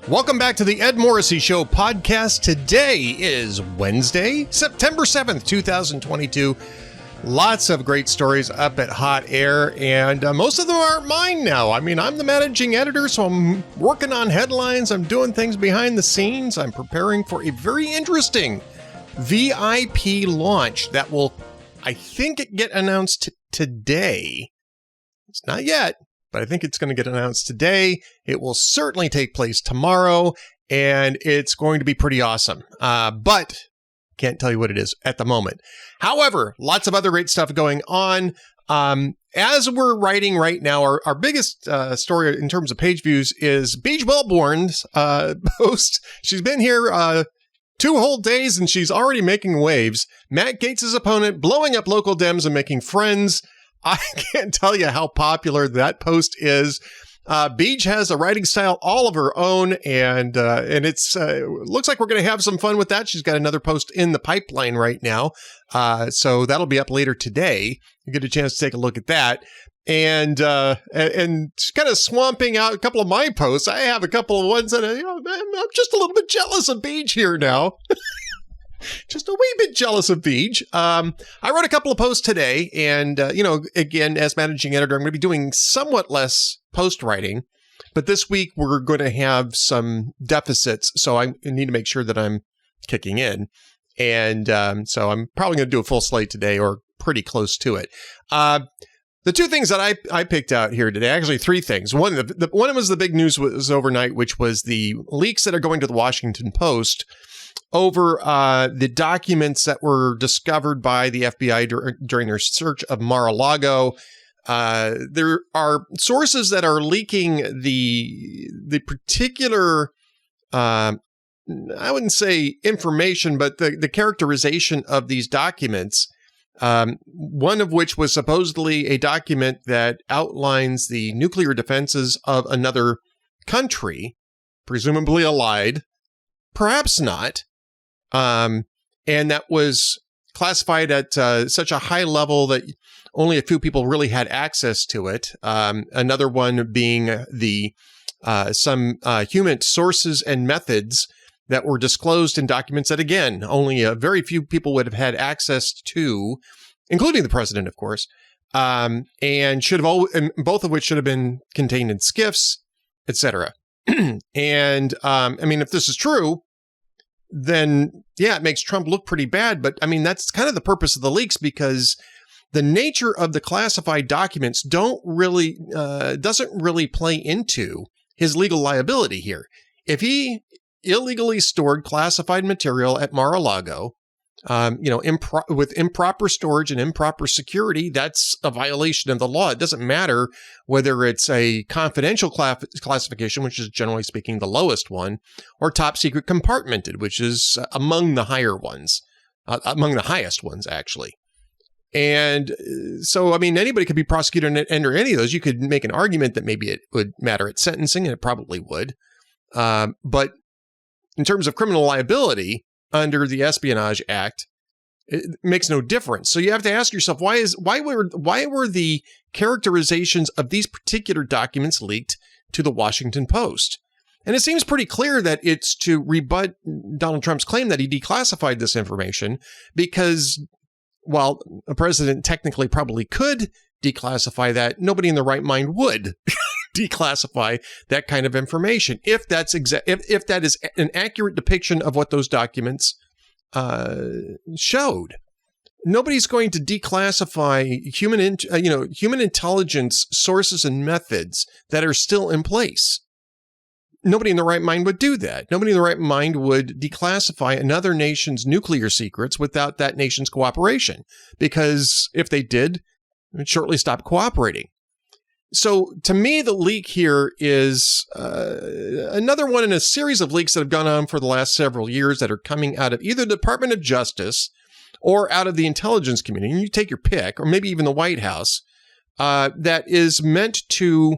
Welcome back to the Ed Morrissey Show podcast. Today is Wednesday, September 7th, 2022. Lots of great stories up at Hot Air, and most of them aren't mine now. I mean, I'm the managing editor, so I'm working on headlines. I'm doing things behind the scenes. I'm preparing for a very interesting VIP launch that will, I think, get announced today. It's not yet, but I think it's going to get announced today. It will certainly take place tomorrow, and it's going to be pretty awesome. But can't tell you what it is at the moment. However, lots of other great stuff going on. As we're writing right now, our biggest story in terms of page views is Beej Wellborn's post. She's been here 2 whole days, and she's already making waves. Matt Gaetz' opponent blowing up local Dems and making friends. I can't tell you how popular that post is. Beej has a writing style all of her own, and it's looks like we're going to have some fun with that. She's got another post in the pipeline right now, so that'll be up later today. You get a chance to take a look at that, and kind of swamping out a couple of my posts. I have a couple of ones that I'm just a little bit jealous of Beej here now. Just a wee bit jealous of Beej. I wrote a couple of posts today, and, again, as managing editor, I'm going to be doing somewhat less post writing, but this week we're going to have some deficits, so I need to make sure that I'm kicking in. And so I'm probably going to do a full slate today, or pretty close to it. The 2 things that I picked out here today, actually 3 things. One was the big news was overnight, which was the leaks that are going to the Washington Post over the documents that were discovered by the FBI during their search of Mar-a-Lago. There are sources that are leaking the particular, I wouldn't say information, but the characterization of these documents. One of which was supposedly a document that outlines the nuclear defenses of another country, presumably allied, perhaps not. And that was classified at such a high level that only a few people really had access to it. Another one being some human sources and methods that were disclosed in documents that, again, only a very few people would have had access to, including the president, of course, and both of which should have been contained in SCIFs, etc. And if this is true, then yeah, it makes Trump look pretty bad. But I mean, that's kind of the purpose of the leaks, because the nature of the classified documents doesn't really play into his legal liability here. If he illegally stored classified material at Mar-a-Lago, with improper storage and improper security, that's a violation of the law. It doesn't matter whether it's a confidential classification, which is generally speaking the lowest one, or top secret compartmented, which is among the higher ones, among the highest ones, actually. And so, I mean, anybody could be prosecuted under any of those. You could make an argument that maybe it would matter at sentencing, and it probably would. But in terms of criminal liability under the Espionage Act, it makes no difference. So you have to ask yourself, why were the characterizations of these particular documents leaked to the Washington Post? And it seems pretty clear that it's to rebut Donald Trump's claim that he declassified this information, because while a president technically probably could declassify that, nobody in their right mind would declassify that kind of information if that is an accurate depiction of what those documents showed. Nobody's going to declassify human intelligence sources and methods that are still in place. Nobody in the right mind would do that. Nobody in the right mind would declassify another nation's nuclear secrets without that nation's cooperation, because if they did, it would shortly stop cooperating. So to me, the leak here is another one in a series of leaks that have gone on for the last several years that are coming out of either the Department of Justice or out of the intelligence community. And you take your pick, or maybe even the White House, that is meant to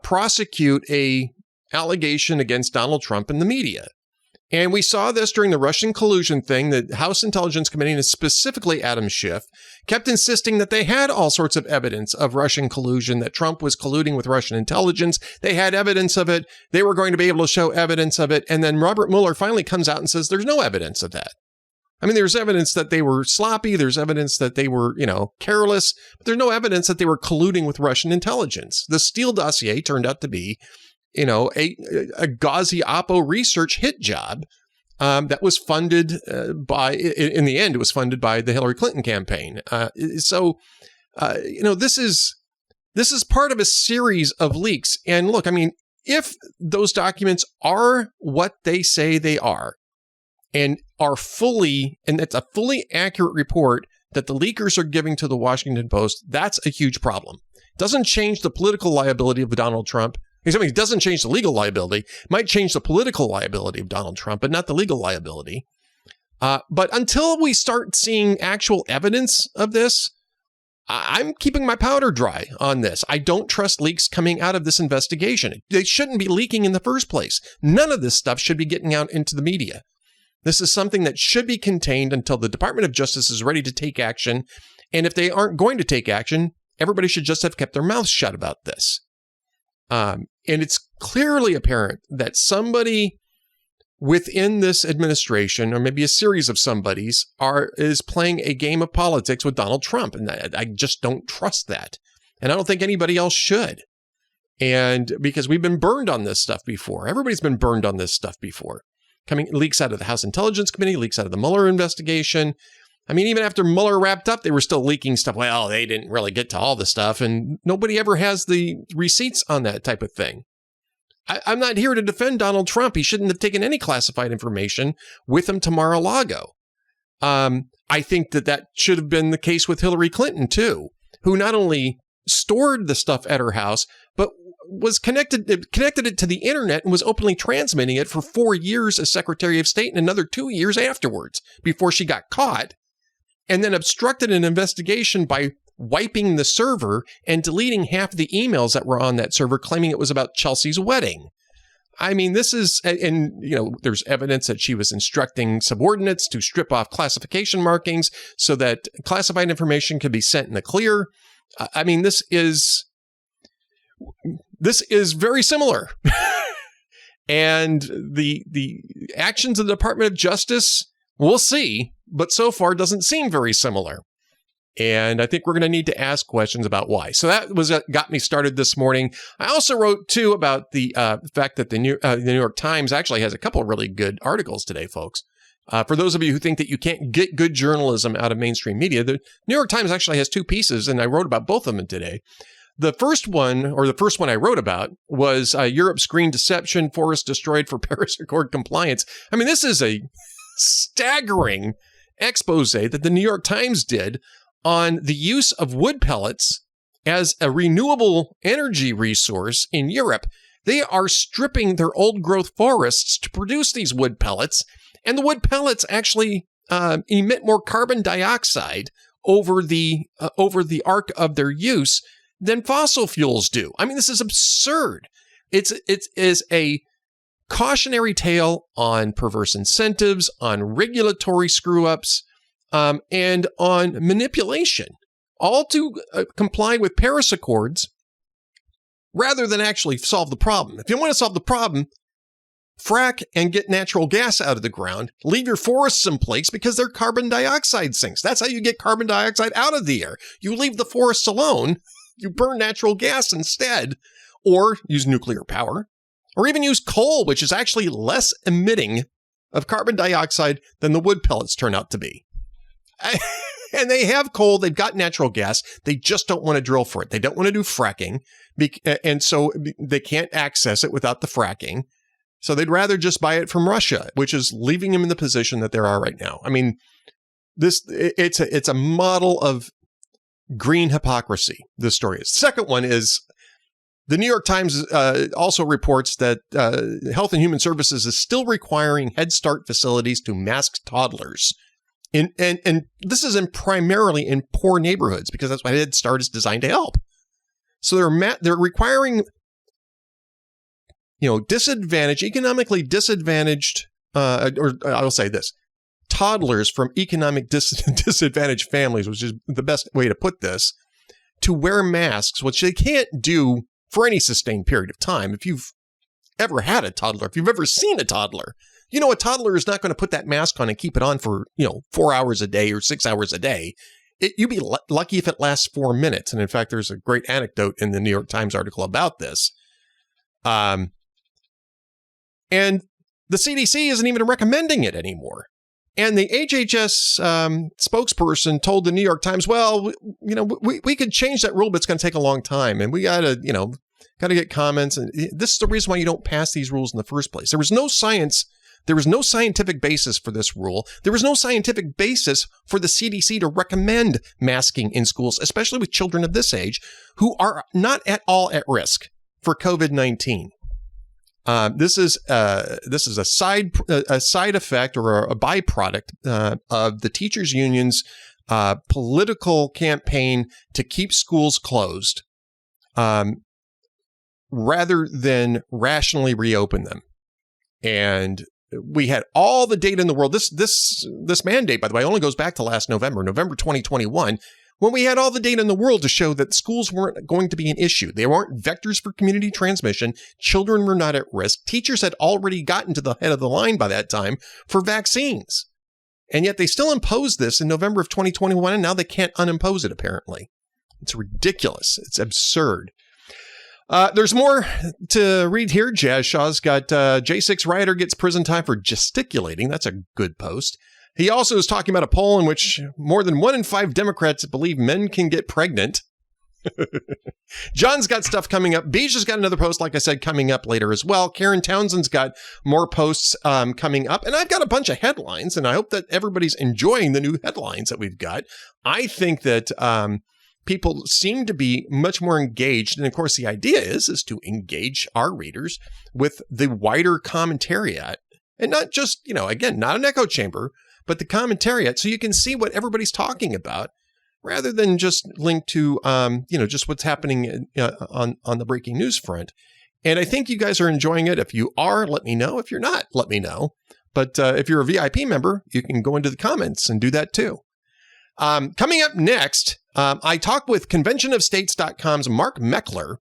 prosecute a allegation against Donald Trump and the media. And we saw this during the Russian collusion thing. The House Intelligence Committee, and specifically Adam Schiff, kept insisting that they had all sorts of evidence of Russian collusion, that Trump was colluding with Russian intelligence. They had evidence of it. They were going to be able to show evidence of it. And then Robert Mueller finally comes out and says there's no evidence of that. I mean, there's evidence that they were sloppy. There's evidence that they were, careless. But there's no evidence that they were colluding with Russian intelligence. The Steele dossier turned out to be a gauzy Oppo research hit job that was funded in the end, it was funded by the Hillary Clinton campaign. This is part of a series of leaks. And look, I mean, if those documents are what they say they are, and it's a fully accurate report that the leakers are giving to the Washington Post, that's a huge problem. It doesn't change the political liability of Donald Trump. It doesn't change the legal liability. It might change the political liability of Donald Trump, but not the legal liability. But until we start seeing actual evidence of this, I'm keeping my powder dry on this. I don't trust leaks coming out of this investigation. They shouldn't be leaking in the first place. None of this stuff should be getting out into the media. This is something that should be contained until the Department of Justice is ready to take action. And if they aren't going to take action, everybody should just have kept their mouths shut about this. And it's clearly apparent that somebody within this administration, or maybe a series of somebodies, is playing a game of politics with Donald Trump. And I just don't trust that. And I don't think anybody else should. And because we've been burned on this stuff before. Everybody's been burned on this stuff before. Leaks out of the House Intelligence Committee, leaks out of the Mueller investigation. I mean, even after Mueller wrapped up, they were still leaking stuff. Well, they didn't really get to all the stuff, and nobody ever has the receipts on that type of thing. I'm not here to defend Donald Trump. He shouldn't have taken any classified information with him to Mar-a-Lago. I think that should have been the case with Hillary Clinton, too, who not only stored the stuff at her house, but was connected it to the internet and was openly transmitting it for 4 years as Secretary of State and another 2 years afterwards before she got caught, and then obstructed an investigation by wiping the server and deleting half the emails that were on that server, claiming it was about Chelsea's wedding. I mean, there's evidence that she was instructing subordinates to strip off classification markings so that classified information could be sent in the clear. I mean, this is very similar. And the actions of the Department of Justice, we'll see, but so far doesn't seem very similar. And I think we're going to need to ask questions about why. So that was got me started this morning. I also wrote, too, about the fact that the New York Times actually has a couple of really good articles today, folks. For those of you who think that you can't get good journalism out of mainstream media, the New York Times actually has two pieces, and I wrote about both of them today. The first one I wrote about was Europe's green deception, forests destroyed for Paris Accord compliance. I mean, this is a staggering expose that the New York Times did on the use of wood pellets as a renewable energy resource in Europe. They are stripping their old growth forests to produce these wood pellets, and the wood pellets actually emit more carbon dioxide over the arc of their use than fossil fuels do. I mean, this is absurd. It is a cautionary tale on perverse incentives, on regulatory screw-ups, and on manipulation, all to comply with Paris Accords rather than actually solve the problem. If you want to solve the problem, frack and get natural gas out of the ground. Leave your forests in place because they're carbon dioxide sinks. That's how you get carbon dioxide out of the air. You leave the forests alone. You burn natural gas instead, or use nuclear power, or even use coal, which is actually less emitting of carbon dioxide than the wood pellets turn out to be. And they have coal, they've got natural gas, they just don't want to drill for it. They don't want to do fracking, and so they can't access it without the fracking. So they'd rather just buy it from Russia, which is leaving them in the position that they are right now. I mean, it's a model of green hypocrisy, this story is. Second one is the New York Times also reports that Health and Human Services is still requiring Head Start facilities to mask toddlers. And this is primarily in poor neighborhoods because that's what Head Start is designed to help. So they're requiring, economically disadvantaged or I'll say this, toddlers from economic disadvantaged families, which is the best way to put this, to wear masks, which they can't do for any sustained period of time. If you've ever had a toddler, if you've ever seen a toddler, you know a toddler is not going to put that mask on and keep it on for, 4 hours a day or 6 hours a day. You'd be lucky if it lasts 4 minutes. And in fact, there's a great anecdote in the New York Times article about this. And the CDC isn't even recommending it anymore. And the HHS spokesperson told the New York Times, well, we could change that rule, but it's going to take a long time. And we got to get comments. And this is the reason why you don't pass these rules in the first place. There was no science. There was no scientific basis for this rule. There was no scientific basis for the CDC to recommend masking in schools, especially with children of this age who are not at all at risk for COVID-19. This is a side effect or a byproduct of the teachers' union's political campaign to keep schools closed, rather than rationally reopen them. And we had all the data in the world. This mandate, by the way, only goes back to last November 2021. When we had all the data in the world to show that schools weren't going to be an issue. They weren't vectors for community transmission. Children were not at risk. Teachers had already gotten to the head of the line by that time for vaccines. And yet they still imposed this in November of 2021, and now they can't unimpose it, apparently. It's ridiculous. It's absurd. There's more to read here. Jazz Shaw's got J6 rioter gets prison time for gesticulating. That's a good post. He also is talking about a poll in which more than 1 in 5 Democrats believe men can get pregnant. John's got stuff coming up. Bija's got another post, like I said, coming up later as well. Karen Townsend's got more posts coming up. And I've got a bunch of headlines, and I hope that everybody's enjoying the new headlines that we've got. I think that people seem to be much more engaged. And of course, the idea is to engage our readers with the wider commentariat. And not just, again, not an echo chamber, but the commentariat, so you can see what everybody's talking about, rather than just link to, just what's happening on the breaking news front. And I think you guys are enjoying it. If you are, let me know. If you're not, let me know. But if you're a VIP member, you can go into the comments and do that too. Coming up next, I talk with conventionofstates.com's Mark Meckler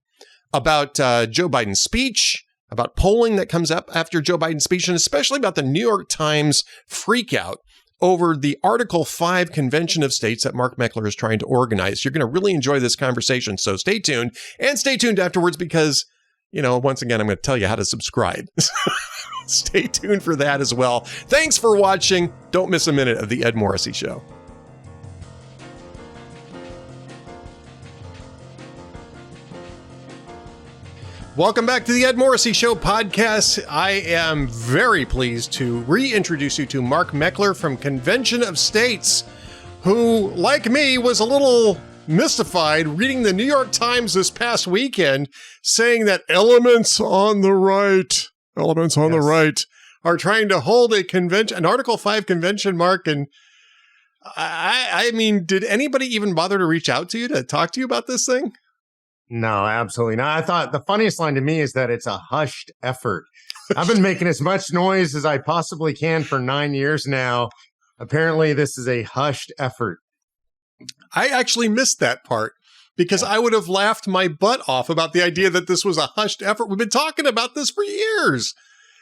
about Joe Biden's speech, about polling that comes up after Joe Biden's speech, and especially about the New York Times freakout over the Article 5 Convention of States that Mark Meckler is trying to organize. You're going to really enjoy this conversation, so stay tuned. And stay tuned afterwards because, once again, I'm going to tell you how to subscribe. Stay tuned for that as well. Thanks for watching. Don't miss a minute of the Ed Morrissey Show. Welcome back to the Ed Morrissey Show podcast. I am very pleased to reintroduce you to Mark Meckler from Convention of States, who, like me, was a little mystified reading the New York Times this past weekend, saying that elements on the right are trying to hold a convention, an Article 5 convention, Mark. And I mean, did anybody even bother to reach out to you to talk to you about this thing? No, absolutely not. I thought the funniest line to me is that it's a hushed effort. I've been making as much noise as I possibly can for 9 years now. Apparently, this is a hushed effort. I actually missed that part because I would have laughed my butt off about the idea that this was a hushed effort. We've been talking about this for years.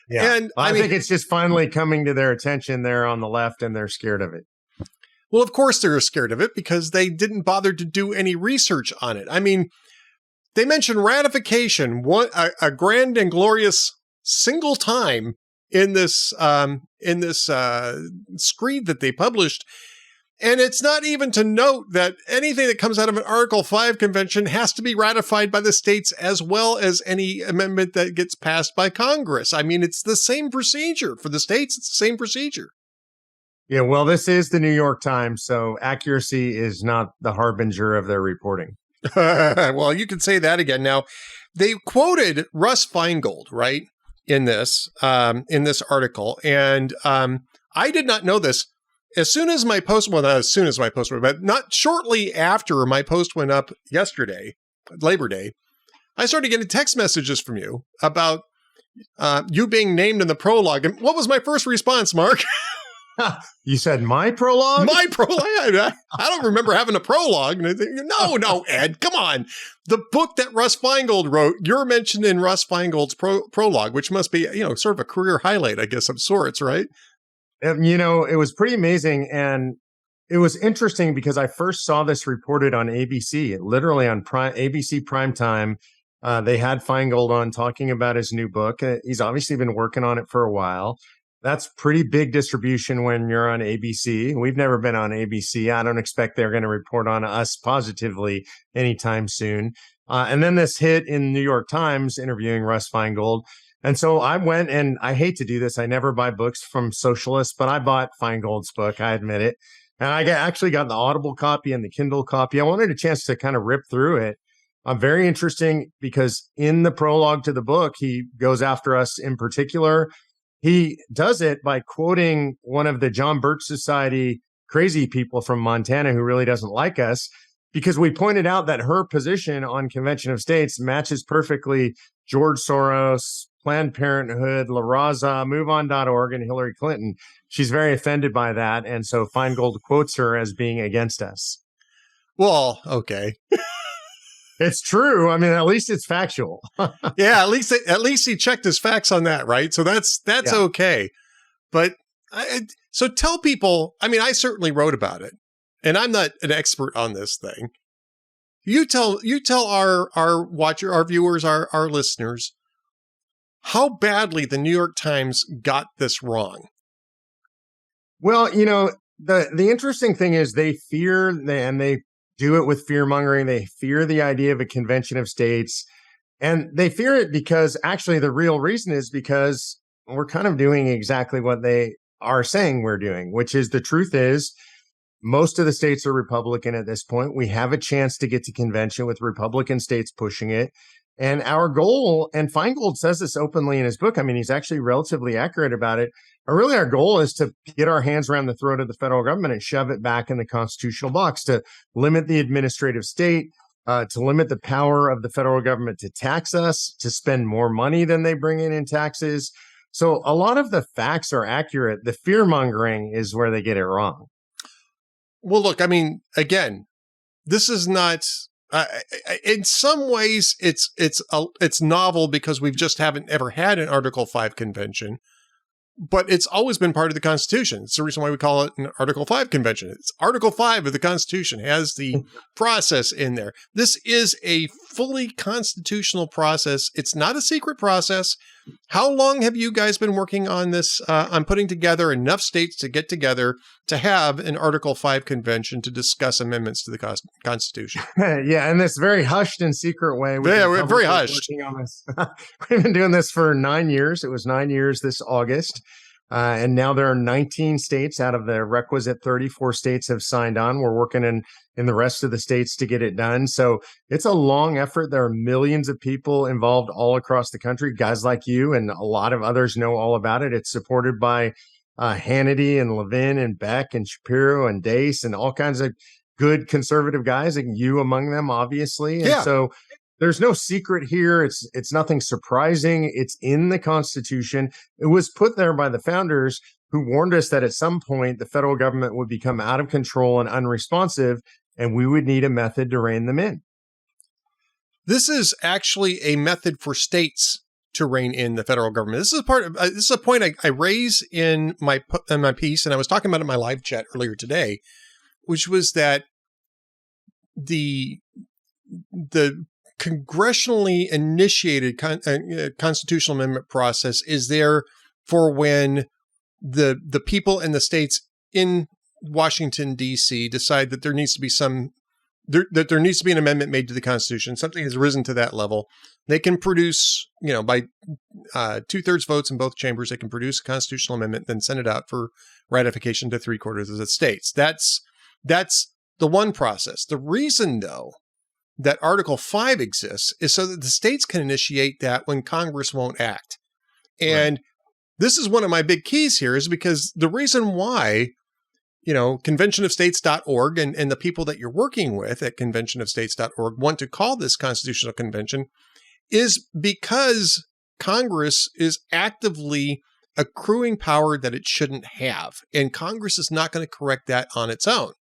Yeah, and I think it's just finally coming to their attention there on the left, and they're scared of it. Well, of course they're scared of it because they didn't bother to do any research on it. I mean, they mentioned ratification, a grand and glorious single time in this screed that they published. And it's not even to note that anything that comes out of an Article 5 convention has to be ratified by the states as well as any amendment that gets passed by Congress. I mean, it's the same procedure for the states. It's the same procedure. Yeah, well, this is the New York Times, so accuracy is not the harbinger of their reporting. Well, you can say that again. Now, they quoted Russ Feingold, right, in this article, and I did not know this. As soon as my post, well, not as soon as my post went up, but not shortly after my post went up yesterday, Labor Day, I started getting text messages from you about you being named in the prologue. And what was my first response, Mark? You said my prologue? My prologue? I don't remember having a prologue. No, Ed, come on. The book that Russ Feingold wrote, you're mentioned in Russ Feingold's prologue, which must be, sort of a career highlight, I guess, of sorts, right? It was pretty amazing. And it was interesting because I first saw this reported on ABC, literally on ABC Primetime. They had Feingold on talking about his new book. He's obviously been working on it for a while. That's pretty big distribution when you're on ABC. We've never been on ABC. I don't expect they're going to report on us positively anytime soon. And then this hit in New York Times interviewing Russ Feingold. And so I went, and I hate to do this. I never buy books from socialists, but I bought Feingold's book. I admit it. And I actually got the Audible copy and the Kindle copy. I wanted a chance to kind of rip through it. Very interesting because in the prologue to the book, he goes after us in particular. He does it by quoting one of the John Birch Society crazy people from Montana who really doesn't like us, because we pointed out that her position on Convention of States matches perfectly George Soros, Planned Parenthood, La Raza, MoveOn.org, and Hillary Clinton. She's very offended by that. And so Feingold quotes her as being against us. Well, okay. It's true. I mean, at least it's factual. Yeah, at least he checked his facts on that, right? So that's okay. But so tell people. I mean, I certainly wrote about it, and I'm not an expert on this thing. You tell our viewers, our listeners, how badly the New York Times got this wrong. Well, the interesting thing is they fear, and they do it with fear mongering. They fear the idea of a convention of states, and they fear it because actually the real reason is because we're kind of doing exactly what they are saying we're doing, which is the truth is most of the states are Republican at this point. We have a chance to get to convention with Republican states pushing it. And our goal, and Feingold says this openly in his book, I mean, he's actually relatively accurate about it. Really, our goal is to get our hands around the throat of the federal government and shove it back in the constitutional box, to limit the administrative state, to limit the power of the federal government to tax us, to spend more money than they bring in taxes. So a lot of the facts are accurate. The fear mongering is where they get it wrong. Well, look, I mean, again, this is not. In some ways, it's novel because we've just haven't ever had an Article 5 convention, but it's always been part of the Constitution. It's the reason why we call it an Article 5 convention. It's Article 5 of the Constitution has the process in there. This is a fully constitutional process. It's not a secret process. How long have you guys been working on this, on putting together enough states to get together to have an Article 5 convention to discuss amendments to the Constitution? Yeah, in this very hushed and secret way. We're very hushed. On this. We've been doing this for 9 years. It was 9 years this August. And now there are 19 states out of the requisite 34 states have signed on. We're working in the rest of the states to get it done. So it's a long effort. There are millions of people involved all across the country, guys like you, and a lot of others know all about it. It's supported by Hannity and Levin and Beck and Shapiro and Deace and all kinds of good conservative guys, and you among them, obviously. And yeah. So there's no secret here. It's nothing surprising. It's in the Constitution. It was put there by the founders, who warned us that at some point the federal government would become out of control and unresponsive, and we would need a method to rein them in. This is actually a method for states to rein in the federal government. This is a point I raise in my piece, and I was talking about it in my live chat earlier today, which was that the congressionally initiated constitutional amendment process is there for when the people in the states in Washington, D.C. decide that there needs to be there needs to be an amendment made to the Constitution. Something has risen to that level. They can produce, by 2/3 votes in both chambers, they can produce a constitutional amendment, then send it out for ratification to 3/4 of the states. That's the one process. The reason, though, that Article 5 exists is so that the states can initiate that when Congress won't act. And This is one of my big keys here, is because the reason why, conventionofstates.org and the people that you're working with at conventionofstates.org want to call this constitutional convention is because Congress is actively accruing power that it shouldn't have. And Congress is not going to correct that on its own.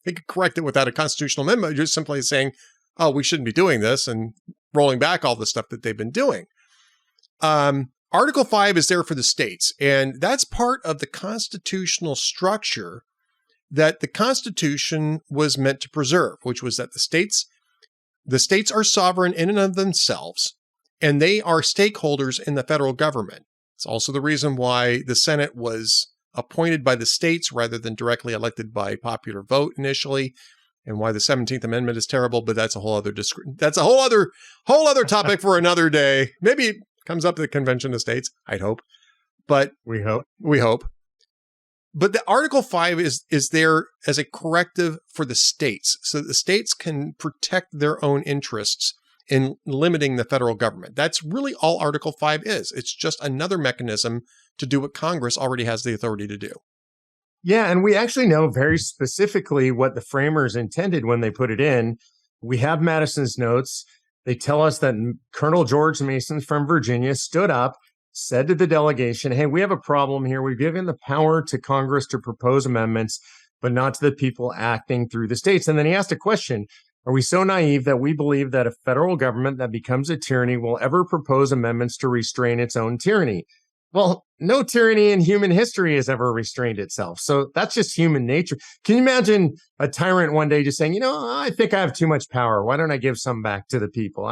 They could correct it without a constitutional amendment, just simply saying, oh, we shouldn't be doing this and rolling back all the stuff that they've been doing. Article 5 is there for the states, and that's part of the constitutional structure that the Constitution was meant to preserve, which was that the states are sovereign in and of themselves, and they are stakeholders in the federal government. It's also the reason why the Senate was appointed by the states rather than directly elected by popular vote initially, and why the 17th Amendment is terrible, but that's a whole other whole other topic for another day. Maybe it comes up at the Convention of States, I'd hope. But we hope. But the Article 5 is there as a corrective for the states, so that the states can protect their own interests in limiting the federal government. That's really all Article 5 is. It's just another mechanism to do what Congress already has the authority to do. Yeah, and we actually know very specifically what the framers intended when they put it in. We have Madison's notes. They tell us that Colonel George Mason from Virginia stood up, said to the delegation, hey, we have a problem here. We've given the power to Congress to propose amendments, but not to the people acting through the states. And then he asked a question. Are we so naive that we believe that a federal government that becomes a tyranny will ever propose amendments to restrain its own tyranny? Well, no tyranny in human history has ever restrained itself. So that's just human nature. Can you imagine a tyrant one day just saying, I think I have too much power. Why don't I give some back to the people?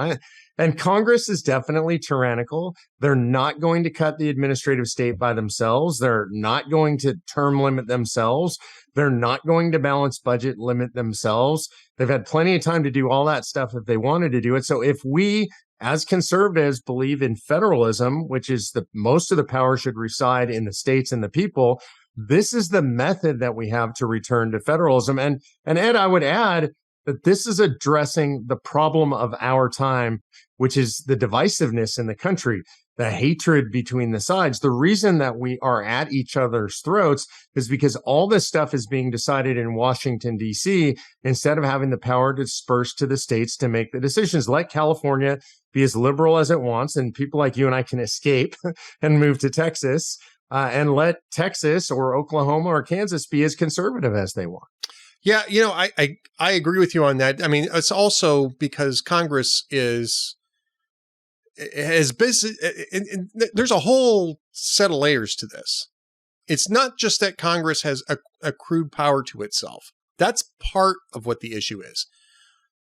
And Congress is definitely tyrannical. They're not going to cut the administrative state by themselves. They're not going to term limit themselves. They're not going to balance budget limit themselves. They've had plenty of time to do all that stuff if they wanted to do it. So if we, as conservatives, believe in federalism, which is most of the power should reside in the states and the people, this is the method that we have to return to federalism. And Ed, I would add that this is addressing the problem of our time, which is the divisiveness in the country, the hatred between the sides. The reason that we are at each other's throats is because all this stuff is being decided in Washington, D.C., instead of having the power to disperse to the states to make the decisions. Let California be as liberal as it wants, and people like you and I can escape and move to Texas, and let Texas or Oklahoma or Kansas be as conservative as they want. Yeah, I agree with you on that. I mean, it's also because Congress has busy, and there's a whole set of layers to this. It's not just that Congress has accrued power to itself. That's part of what the issue is.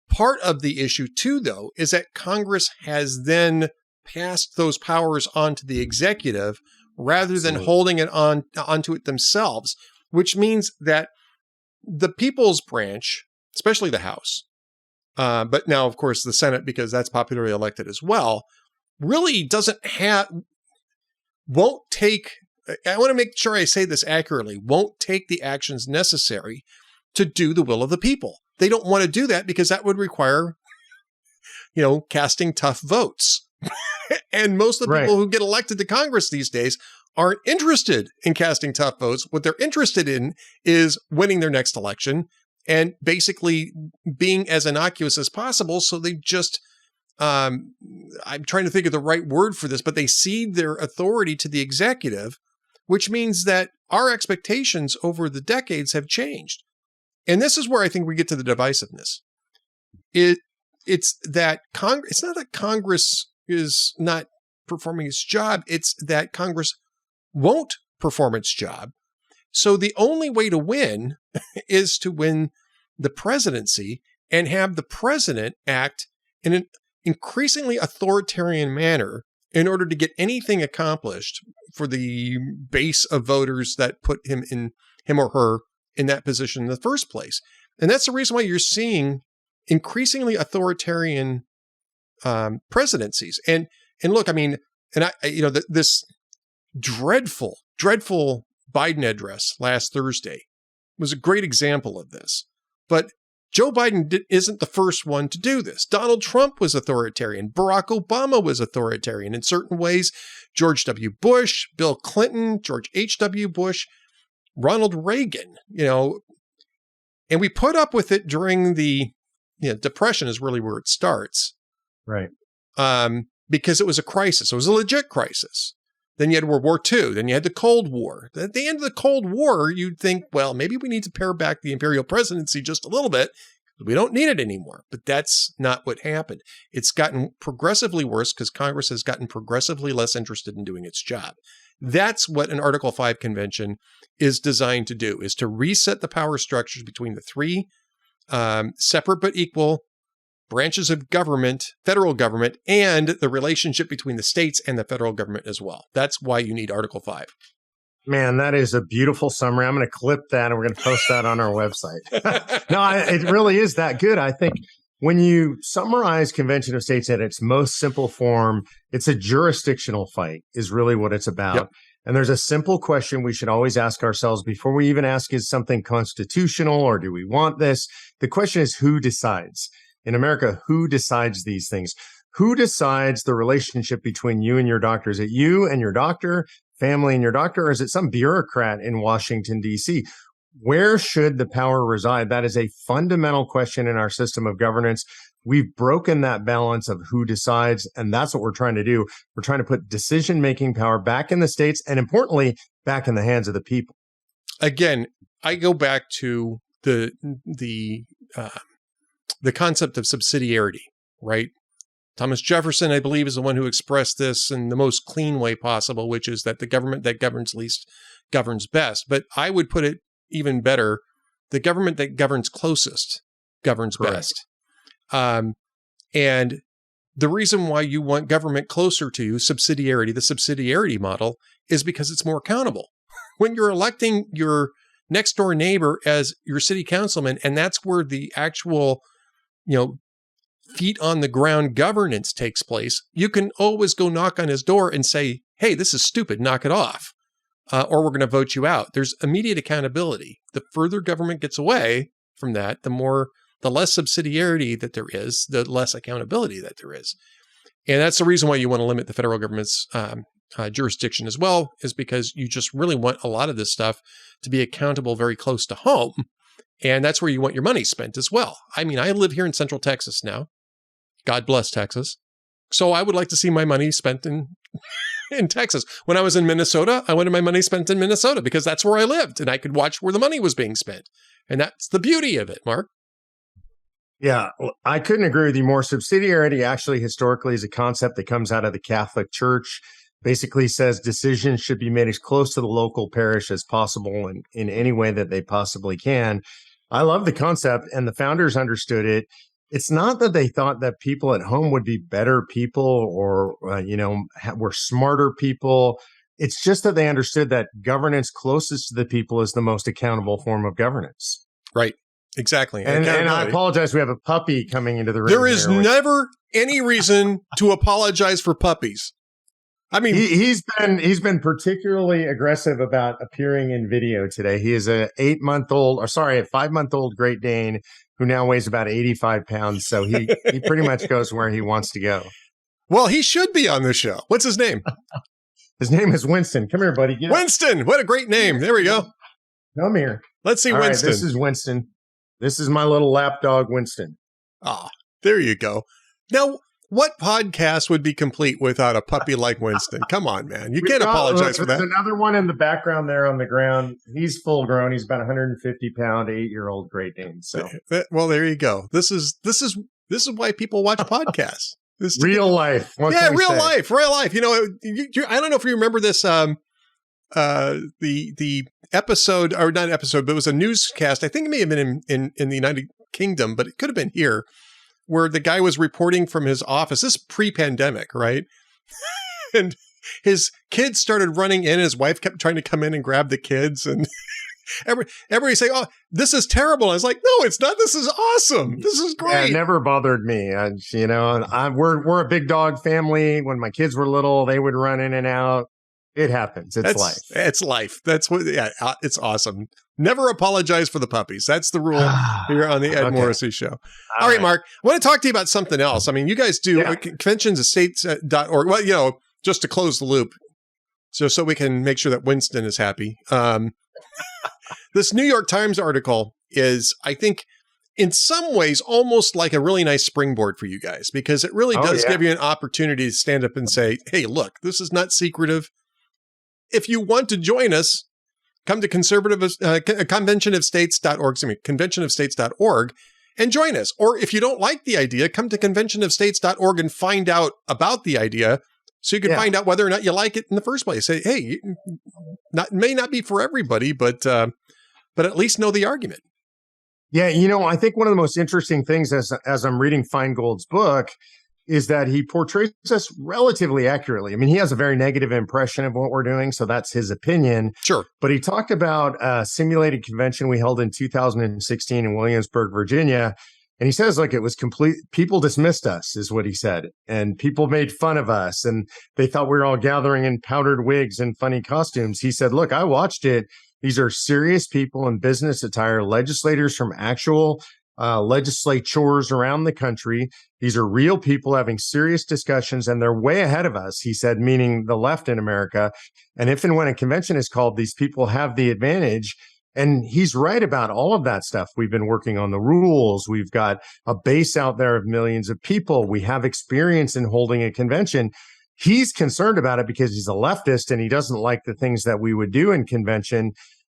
Part of the issue, too, though, is that Congress has then passed those powers on to the executive rather than holding it onto it themselves, which means that the people's branch, especially the House, but now, of course, the Senate, because that's popularly elected as well, really won't take, I want to make sure I say this accurately, won't take the actions necessary to do the will of the people. They don't want to do that because that would require, casting tough votes. And most of the people who get elected to Congress these days aren't interested in casting tough votes. What they're interested in is winning their next election and basically being as innocuous as possible. So they just, I'm trying to think of the right word for this, but they cede their authority to the executive, which means that our expectations over the decades have changed. And this is where I think we get to the divisiveness. It's that it's not that Congress is not performing its job. It's that Congress won't perform its job. So the only way to win is to win the presidency and have the president act in an increasingly authoritarian manner in order to get anything accomplished for the base of voters that put him or her in that position in the first place. And that's the reason why you're seeing increasingly authoritarian presidencies. And look, I mean, this dreadful Biden address last Thursday was a great example of this. But Joe Biden isn't the first one to do this. Donald Trump was authoritarian. Barack Obama was authoritarian in certain ways. George W. Bush, Bill Clinton, George H.W. Bush, Ronald Reagan, and we put up with it during the Depression is really where it starts. Right. because it was a crisis. It was a legit crisis. Then you had World War II. Then you had the Cold War. At the end of the Cold War, you'd think, well, maybe we need to pare back the imperial presidency just a little bit. We don't need it anymore. But that's not what happened. It's gotten progressively worse because Congress has gotten progressively less interested in doing its job. That's what an Article 5 convention is designed to do, is to reset the power structures between the three separate but equal branches of government, federal government, and the relationship between the states and the federal government as well. That's why you need Article 5. Man, that is a beautiful summary. I'm going to clip that and we're going to post that on our website. No, it really is that good. I think when you summarize Convention of States in its most simple form, it's a jurisdictional fight is really what it's about. Yep. And there's a simple question we should always ask ourselves before we even ask, is something constitutional or do we want this? The question is, who decides? In America, who decides these things? Who decides the relationship between you and your doctor? Is it you and your doctor, family and your doctor, or is it some bureaucrat in Washington, D.C.? Where should the power reside? That is a fundamental question in our system of governance. We've broken that balance of who decides, and that's what we're trying to do. We're trying to put decision-making power back in the states and, importantly, back in the hands of the people. Again, I go back to the concept of subsidiarity, right? Thomas Jefferson, I believe, is the one who expressed this in the most clean way possible, which is that the government that governs least governs best. But I would put it even better. The government that governs closest governs best. And the reason why you want government closer to you, subsidiarity, the subsidiarity model, is because it's more accountable. When you're electing your next door neighbor as your city councilman, and that's where the actual, feet on the ground governance takes place, you can always go knock on his door and say, hey, this is stupid, knock it off. Or we're going to vote you out. There's immediate accountability. The further government gets away from that, the less subsidiarity that there is, the less accountability that there is. And that's the reason why you want to limit the federal government's jurisdiction as well, is because you just really want a lot of this stuff to be accountable very close to home. And that's where you want your money spent as well. I mean, I live here in Central Texas now. God bless Texas. So I would like to see my money spent in Texas. When I was in Minnesota, I wanted my money spent in Minnesota because that's where I lived and I could watch where the money was being spent. And that's the beauty of it, Mark. Yeah, I couldn't agree with you more. Subsidiarity actually historically is a concept that comes out of the Catholic Church. Basically says decisions should be made as close to the local parish as possible and in any way that they possibly can. I love the concept, and the founders understood it. It's not that they thought that people at home would be better people or, were smarter people. It's just that they understood that governance closest to the people is the most accountable form of governance. Right. Exactly. And I apologize. We have a puppy coming into the room. There is never any reason to apologize for puppies. I mean, he's been particularly aggressive about appearing in video today. He is a 5-month-old Great Dane who now weighs about 85 pounds. So he pretty much goes where he wants to go. Well, he should be on the show. What's his name? His name is Winston. Come here, buddy. Winston. What a great name. There we go. Come here. Let's see Winston. Right, this is Winston. This is my little lap dog, Winston. Ah, there you go. Now, what podcast would be complete without a puppy like Winston? Come on, man. You can't apologize for that. There's another one in the background there on the ground. He's full grown. He's about 150-pound, 8-year-old Great Dane. So, well, there you go. This is why people watch podcasts. This real life. Real life. I don't know if you remember this. The episode, or not episode, but it was a newscast. I think it may have been in the United Kingdom, but it could have been here, where the guy was reporting from his office. This is pre-pandemic, right? And his kids started running in. His wife kept trying to come in and grab the kids, and everybody saying, "Oh, this is terrible." I was like, "No, it's not. This is awesome. This is great." Yeah, it never bothered me. We're a big dog family. When my kids were little, they would run in and out. It happens. It's life. It's life. That's what. Yeah, it's awesome. Never apologize for the puppies. That's the rule here on the Ed Morrissey Show. All right, Mark. I want to talk to you about something else. I mean, you guys do conventionsofstates.org. Well, just to close the loop, so we can make sure that Winston is happy. This New York Times article is, I think, in some ways almost like a really nice springboard for you guys, because it really does give you an opportunity to stand up and say, hey, look, this is not secretive. If you want to join us, come to conventionofstates.org and join us. Or if you don't like the idea, come to conventionofstates.org and find out about the idea so you can find out whether or not you like it in the first place. Say, hey, may not be for everybody, but at least know the argument. Yeah, I think one of the most interesting things as I'm reading Feingold's book is that he portrays us relatively accurately. I mean, he has a very negative impression of what we're doing, so that's his opinion. Sure. But he talked about a simulated convention we held in 2016 in Williamsburg, Virginia. And he says, like, it was complete. People dismissed us, is what he said. And people made fun of us. And they thought we were all gathering in powdered wigs and funny costumes. He said, look, I watched it. These are serious people in business attire, legislators from actual legislatures around the country. These are real people having serious discussions, and they're way ahead of us, he said, meaning the left in America. And if and when a convention is called, these people have the advantage. And he's right about all of that stuff. We've been working on the rules. We've got a base out there of millions of people. We have experience in holding a convention. He's concerned about it because he's a leftist and he doesn't like the things that we would do in convention.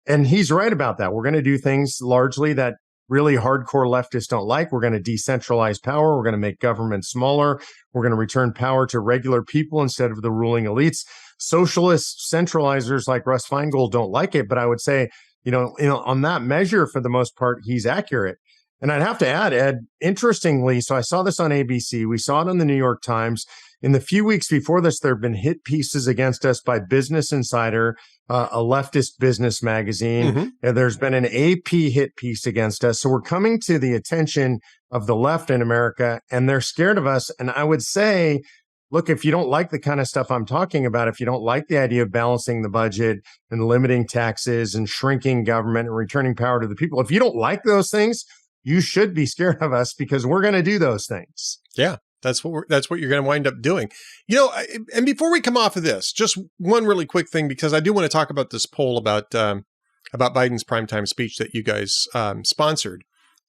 And he's right about that. We're going to do things largely that really hardcore leftists don't like. We're going to decentralize power. We're going to make government smaller. We're going to return power to regular people instead of the ruling elites. Socialist centralizers like Russ Feingold don't like it, but I would say, on that measure, for the most part, he's accurate. And I'd have to add, Ed, interestingly, so I saw this on ABC. We saw it on the New York Times. In the few weeks before this, there have been hit pieces against us by Business Insider, a leftist business magazine. Mm-hmm. And there's been an AP hit piece against us. So we're coming to the attention of the left in America, and they're scared of us. And I would say, look, if you don't like the kind of stuff I'm talking about, if you don't like the idea of balancing the budget and limiting taxes and shrinking government and returning power to the people, if you don't like those things, you should be scared of us because we're going to do those things. Yeah, that's what you're going to wind up doing. And before we come off of this, just one really quick thing, because I do want to talk about this poll about Biden's primetime speech that you guys sponsored.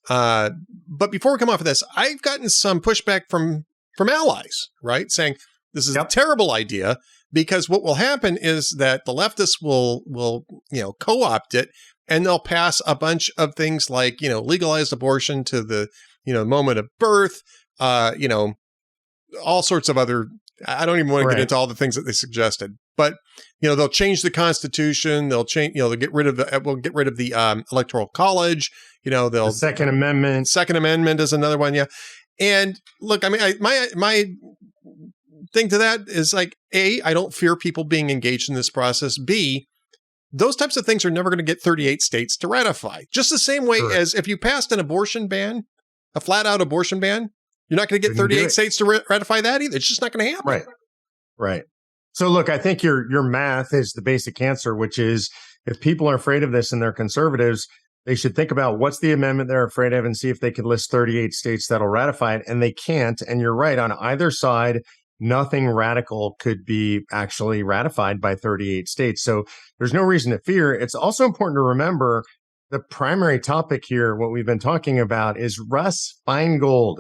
But before we come off of this, I've gotten some pushback from allies, right? Saying this is a terrible idea because what will happen is that the leftists will co-opt it, and they'll pass a bunch of things like, legalized abortion to the, moment of birth, all sorts of other, I don't even want to get into all the things that they suggested, but, they'll change the Constitution. They'll change, they'll get rid of the Electoral College, the Second Amendment. Second Amendment is another one. Yeah. And look, I mean, my thing to that is like, A, I don't fear people being engaged in this process. B, those types of things are never going to get 38 states to ratify. Just the same way as if you passed an abortion ban, a flat out abortion ban, you're not going to get 38 states to ratify that either. It's just not going to happen. Right. So look, I think your math is the basic answer, which is if people are afraid of this and they're conservatives, they should think about what's the amendment they're afraid of and see if they could list 38 states that'll ratify it. And they can't. And you're right, on either side, nothing radical could be actually ratified by 38 states. So there's no reason to fear. It's also important to remember the primary topic here, what we've been talking about, is Russ Feingold,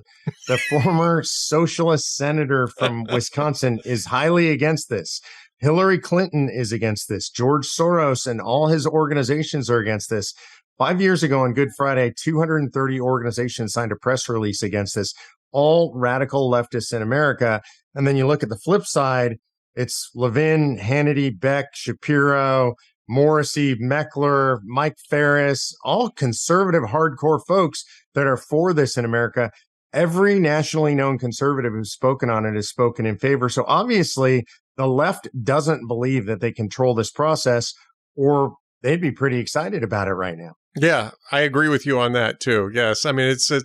the former socialist senator from Wisconsin, is highly against this. Hillary Clinton is against this. George Soros and all his organizations are against this. 5 years ago on Good Friday, 230 organizations signed a press release against this, all radical leftists in America. And then you look at the flip side, it's Levin, Hannity, Beck, Shapiro, Morrissey, Meckler, Mike Ferris, all conservative hardcore folks that are for this in America. Every nationally known conservative who's spoken on it has spoken in favor. So obviously the left doesn't believe that they control this process, or they'd be pretty excited about it right now. Yeah, I agree with you on that too. Yes. I mean, it's, and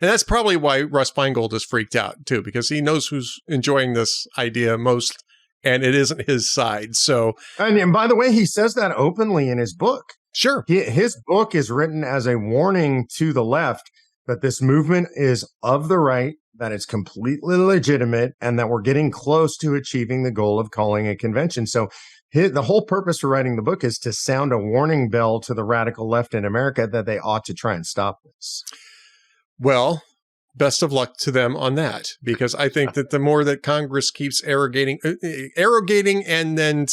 that's probably why Russ Feingold is freaked out too, because he knows who's enjoying this idea most, and it isn't his side. So, and by the way, he says that openly in his book. Sure. His book is written as a warning to the left that this movement is of the right, that it's completely legitimate, and that we're getting close to achieving the goal of calling a convention. So the whole purpose for writing the book is to sound a warning bell to the radical left in America that they ought to try and stop this. Well, best of luck to them on that, because I think that the more that Congress keeps arrogating and then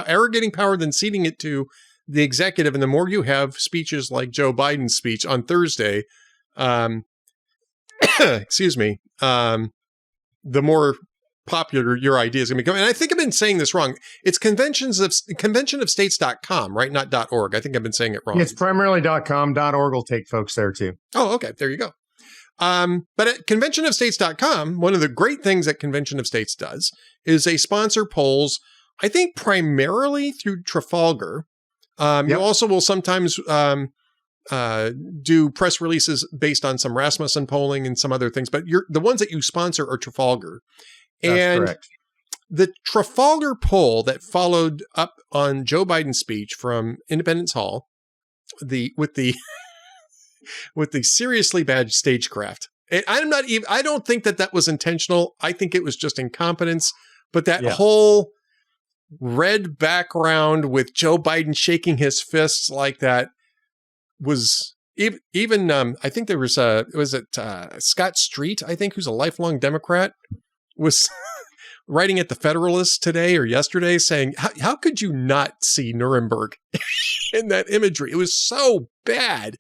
arrogating power, then ceding it to the executive, and the more you have speeches like Joe Biden's speech on Thursday, excuse me, the more popular your idea is going to become. And I think I've been saying this wrong. It's conventionofstates.com, right? Not .org. I think I've been saying it wrong. It's primarily .com. .org will take folks there too. Oh, okay. There you go. But at conventionofstates.com, one of the great things that Convention of States does is they sponsor polls, I think primarily through Trafalgar. You also will sometimes do press releases based on some Rasmussen polling and some other things, but the ones that you sponsor are Trafalgar. That's correct. The Trafalgar poll that followed up on Joe Biden's speech from Independence Hall, with the seriously bad stagecraft. And I don't think that was intentional. I think it was just incompetence. But that whole red background with Joe Biden shaking his fists like that was even I think there was Scott Street, I think, who's a lifelong Democrat, was writing at the Federalist today or yesterday saying, how could you not see Nuremberg in that imagery? It was so bad.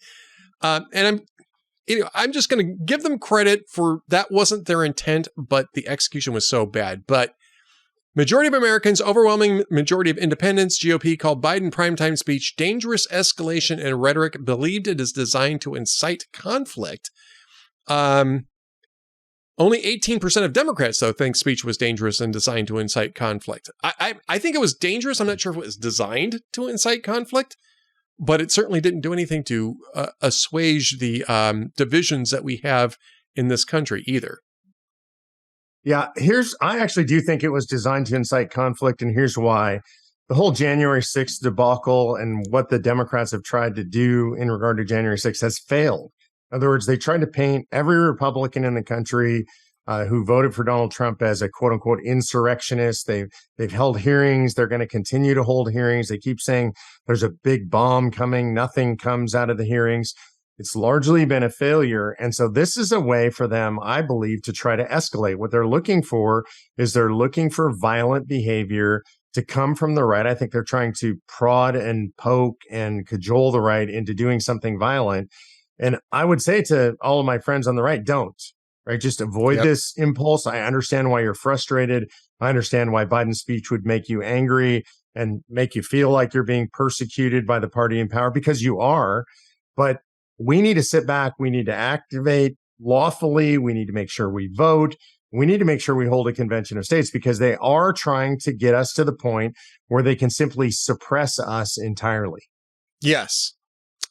And I'm just going to give them credit for that wasn't their intent, but the execution was so bad. But majority of Americans, overwhelming majority of independents, GOP called Biden primetime speech dangerous escalation and rhetoric, believed it is designed to incite conflict. Only 18% of Democrats, though, think speech was dangerous and designed to incite conflict. I think it was dangerous. I'm not sure if it was designed to incite conflict, but it certainly didn't do anything to assuage the divisions that we have in this country either. Yeah, I actually do think it was designed to incite conflict, and here's why. The whole January 6th debacle and what the Democrats have tried to do in regard to January 6th has failed. In other words, they tried to paint every Republican in the country who voted for Donald Trump as a quote unquote insurrectionist. They've held hearings. They're going to continue to hold hearings. They keep saying there's a big bomb coming. Nothing comes out of the hearings. It's largely been a failure. And so this is a way for them, I believe, to try to escalate. What they're looking for is violent behavior to come from the right. I think they're trying to prod and poke and cajole the right into doing something violent. And I would say to all of my friends on the right, don't, right? Just avoid this impulse. I understand why you're frustrated. I understand why Biden's speech would make you angry and make you feel like you're being persecuted by the party in power, because you are. But we need to sit back. We need to activate lawfully. We need to make sure we vote. We need to make sure we hold a convention of states, because they are trying to get us to the point where they can simply suppress us entirely. Yes.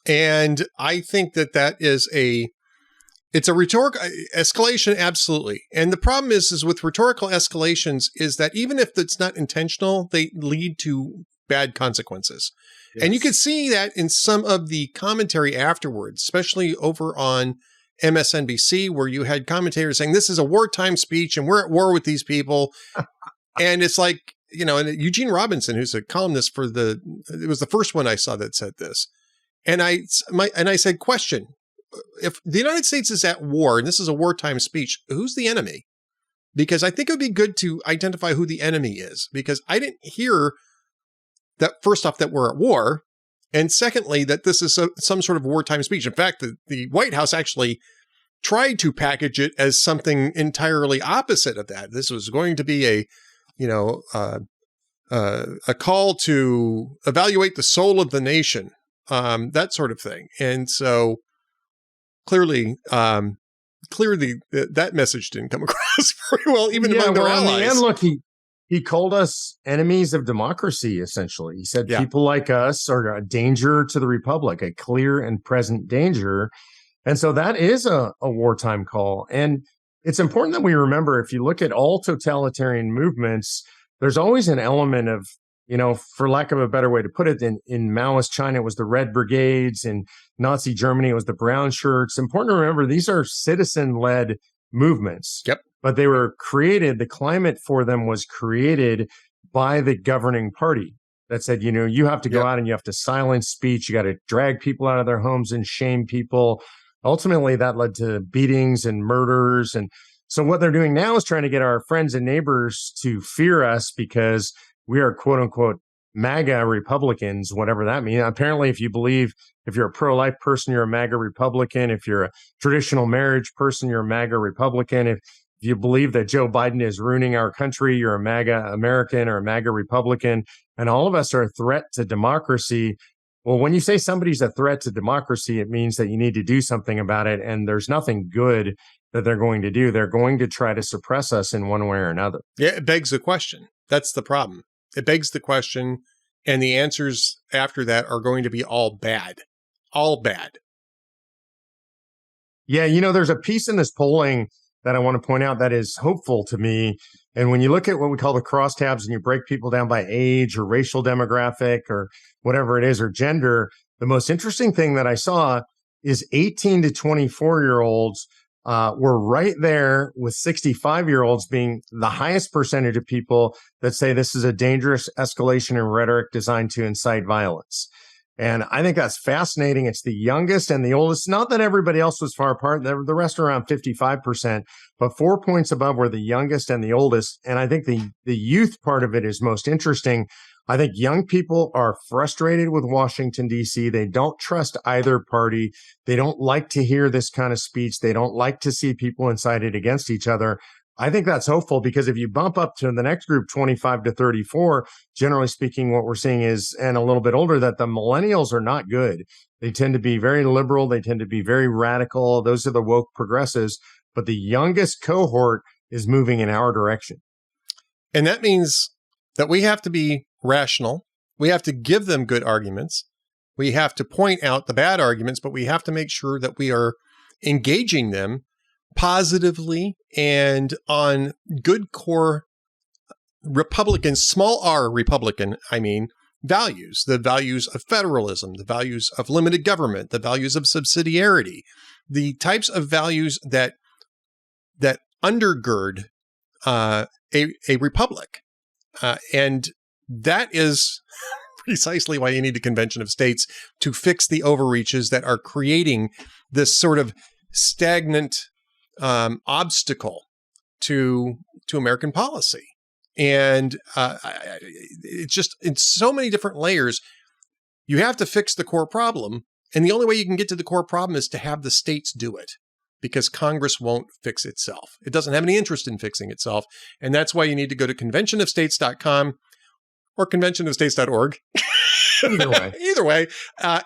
And I think that is it's a rhetorical escalation. Absolutely. And the problem is with rhetorical escalations is that even if it's not intentional, they lead to bad consequences. Yes. And you can see that in some of the commentary afterwards, especially over on MSNBC, where you had commentators saying this is a wartime speech and we're at war with these people. And it's like, and Eugene Robinson, who's a columnist it was the first one I saw that said this. And I said, question, if the United States is at war and this is a wartime speech, who's the enemy? Because I think it would be good to identify who the enemy is, because I didn't hear that, first off, that we're at war. And secondly, that this is some sort of wartime speech. In fact, the White House actually tried to package it as something entirely opposite of that. This was going to be a call to evaluate the soul of the nation. That sort of thing. And so clearly that message didn't come across very well, even among their allies. In the end, look, he called us enemies of democracy, essentially. He said people like us are a danger to the republic, a clear and present danger. And so that is a wartime call. And it's important that we remember, if you look at all totalitarian movements, there's always an element of, for lack of a better way to put it, in Maoist China, it was the Red Brigades. In Nazi Germany, it was the brown shirts. Important to remember, these are citizen-led movements. Yep. But they were created, the climate for them was created by the governing party that said, you have to go out and you have to silence speech. You got to drag people out of their homes and shame people. ultimately that led to beatings and murders. And so what they're doing now is trying to get our friends and neighbors to fear us because we are quote unquote MAGA Republicans, whatever that means. Apparently, if you're a pro-life person, you're a MAGA Republican. If you're a traditional marriage person, you're a MAGA Republican. If you believe that Joe Biden is ruining our country, you're a MAGA American or a MAGA Republican. And all of us are a threat to democracy. Well, when you say somebody's a threat to democracy, it means that you need to do something about it. And there's nothing good that they're going to do. They're going to try to suppress us in one way or another. Yeah, it begs the question. That's the problem. It begs the question, and the answers after that are going to be all bad. All bad. Yeah, there's a piece in this polling that I want to point out that is hopeful to me. And when you look at what we call the crosstabs and you break people down by age or racial demographic or whatever it is, or gender, the most interesting thing that I saw is 18 to 24-year-olds were right there with 65-year-olds being the highest percentage of people that say this is a dangerous escalation in rhetoric designed to incite violence. And I think that's fascinating. It's the youngest and the oldest. Not that everybody else was far apart. The rest are around 55%, but 4 points above were the youngest and the oldest. And I think the youth part of it is most interesting. I think young people are frustrated with Washington, D.C. They don't trust either party. They don't like to hear this kind of speech. They don't like to see people incited against each other. I think that's hopeful because if you bump up to the next group, 25 to 34, generally speaking, what we're seeing is, and a little bit older, that the millennials are not good. They tend to be very liberal. They tend to be very radical. Those are the woke progressives. But the youngest cohort is moving in our direction. And that means that we have to be rational. We have to give them good arguments. We have to point out the bad arguments, but we have to make sure that we are engaging them positively and on good core Republican, small r Republican, values, the values of federalism, the values of limited government, the values of subsidiarity, the types of values that undergird a republic. And that is precisely why you need a convention of states to fix the overreaches that are creating this sort of stagnant obstacle to American policy. And it's just in so many different layers. You have to fix the core problem. And the only way you can get to the core problem is to have the states do it, because Congress won't fix itself. It doesn't have any interest in fixing itself. And that's why you need to go to conventionofstates.com or conventionofstates.org. Either way,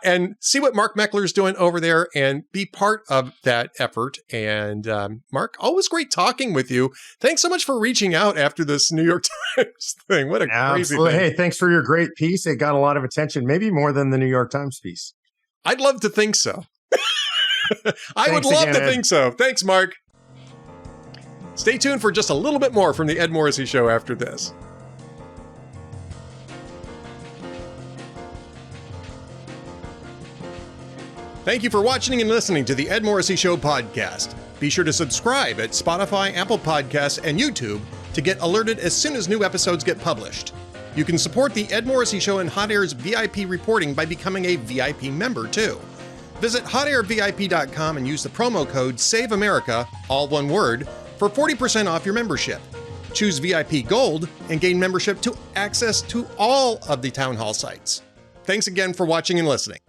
and see what Mark Meckler is doing over there and be part of that effort. And Mark, always great talking with you. Thanks so much for reaching out after this New York Times thing. What a crazy thing. Hey, thanks for your great piece. It got a lot of attention, maybe more than the New York Times piece. I'd love to think so. I would love to think so. Thanks, Mark. Stay tuned for just a little bit more from the Ed Morrissey Show after this. Thank you for watching and listening to the Ed Morrissey Show podcast. Be sure to subscribe at Spotify, Apple Podcasts, and YouTube to get alerted as soon as new episodes get published. You can support the Ed Morrissey Show and Hot Air's VIP reporting by becoming a VIP member, too. Visit hotairvip.com and use the promo code SAVEAMERICA, all one word, for 40% off your membership. Choose VIP Gold and gain membership to access to all of the Town Hall sites. Thanks again for watching and listening.